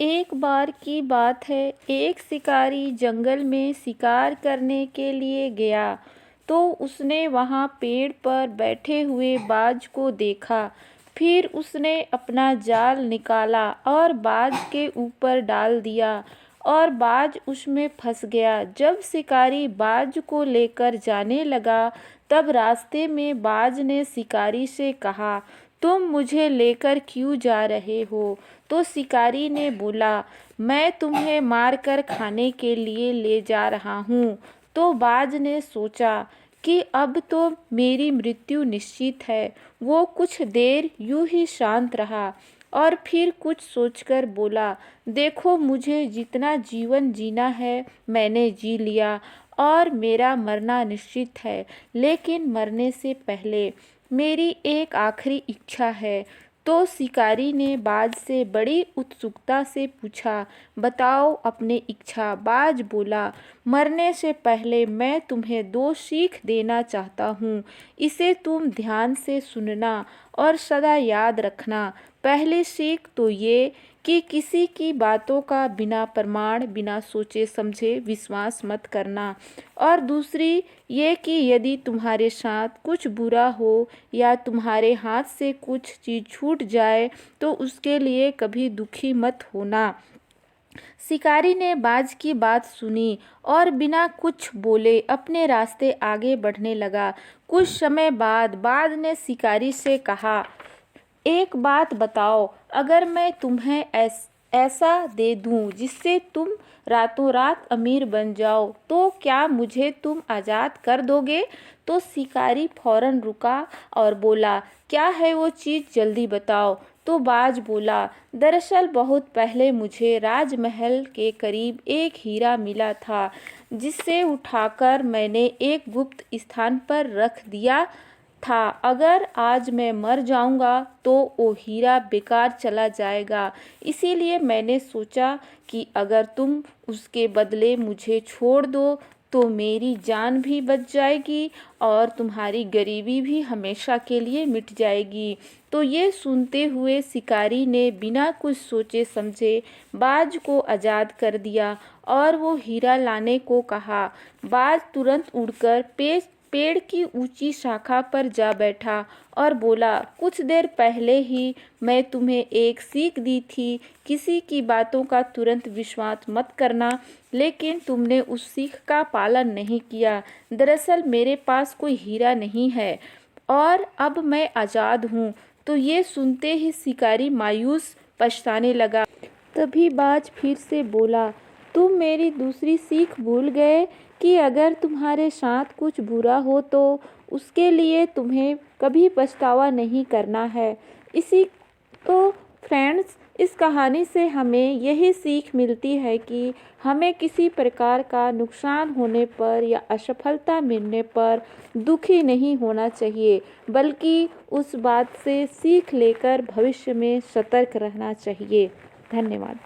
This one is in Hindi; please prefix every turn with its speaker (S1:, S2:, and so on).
S1: एक बार की बात है, एक शिकारी जंगल में शिकार करने के लिए गया तो उसने वहाँ पेड़ पर बैठे हुए बाज को देखा। फिर उसने अपना जाल निकाला और बाज के ऊपर डाल दिया और बाज उसमें फंस गया। जब शिकारी बाज को लेकर जाने लगा तब रास्ते में बाज ने शिकारी से कहा, तुम मुझे लेकर क्यों जा रहे हो? तो शिकारी ने बोला, मैं तुम्हें मारकर खाने के लिए ले जा रहा हूँ। तो बाज ने सोचा कि अब तो मेरी मृत्यु निश्चित है। वो कुछ देर यूं ही शांत रहा और फिर कुछ सोचकर बोला, देखो, मुझे जितना जीवन जीना है मैंने जी लिया और मेरा मरना निश्चित है, लेकिन मरने से पहले मेरी एक आखिरी इच्छा है। तो शिकारी ने बाज से बड़ी उत्सुकता से पूछा, बताओ अपनी इच्छा। बाज बोला, मरने से पहले मैं तुम्हें 2 सीख देना चाहता हूँ। इसे तुम ध्यान से सुनना और सदा याद रखना। पहली सीख तो ये कि किसी की बातों का बिना प्रमाण, बिना सोचे समझे विश्वास मत करना। और दूसरी ये कि यदि तुम्हारे साथ कुछ बुरा हो या तुम्हारे हाथ से कुछ चीज़ छूट जाए तो उसके लिए कभी दुखी मत होना। शिकारी ने बाज की बात सुनी और बिना कुछ बोले अपने रास्ते आगे बढ़ने लगा। कुछ समय बाद बाज ने शिकारी से कहा, एक बात बताओ, अगर मैं तुम्हें ऐसा दे दूं जिससे तुम रातों रात अमीर बन जाओ तो क्या मुझे तुम आज़ाद कर दोगे? तो शिकारी फौरन रुका और बोला, क्या है वो चीज़, जल्दी बताओ। तो बाज बोला, दरअसल बहुत पहले मुझे राजमहल के करीब एक हीरा मिला था जिसे उठाकर मैंने एक गुप्त स्थान पर रख दिया था। अगर आज मैं मर जाऊंगा तो वो हीरा बेकार चला जाएगा। इसीलिए मैंने सोचा कि अगर तुम उसके बदले मुझे छोड़ दो तो मेरी जान भी बच जाएगी और तुम्हारी गरीबी भी हमेशा के लिए मिट जाएगी। तो ये सुनते हुए शिकारी ने बिना कुछ सोचे समझे बाज को आज़ाद कर दिया और वो हीरा लाने को कहा। बाज तुरंत उड़कर पेड़ की ऊंची शाखा पर जा बैठा और बोला, कुछ देर पहले ही मैं तुम्हें एक सीख दी थी, किसी की बातों का तुरंत विश्वास मत करना, लेकिन तुमने उस सीख का पालन नहीं किया। दरअसल मेरे पास कोई हीरा नहीं है और अब मैं आज़ाद हूँ। तो ये सुनते ही शिकारी मायूस पछताने लगा। तभी बाज फिर से बोला, तुम मेरी दूसरी सीख भूल गए कि अगर तुम्हारे साथ कुछ बुरा हो तो उसके लिए तुम्हें कभी पछतावा नहीं करना है। इसी तो फ्रेंड्स, इस कहानी से हमें यही सीख मिलती है कि हमें किसी प्रकार का नुकसान होने पर या असफलता मिलने पर दुखी नहीं होना चाहिए, बल्कि उस बात से सीख लेकर भविष्य में सतर्क रहना चाहिए। धन्यवाद।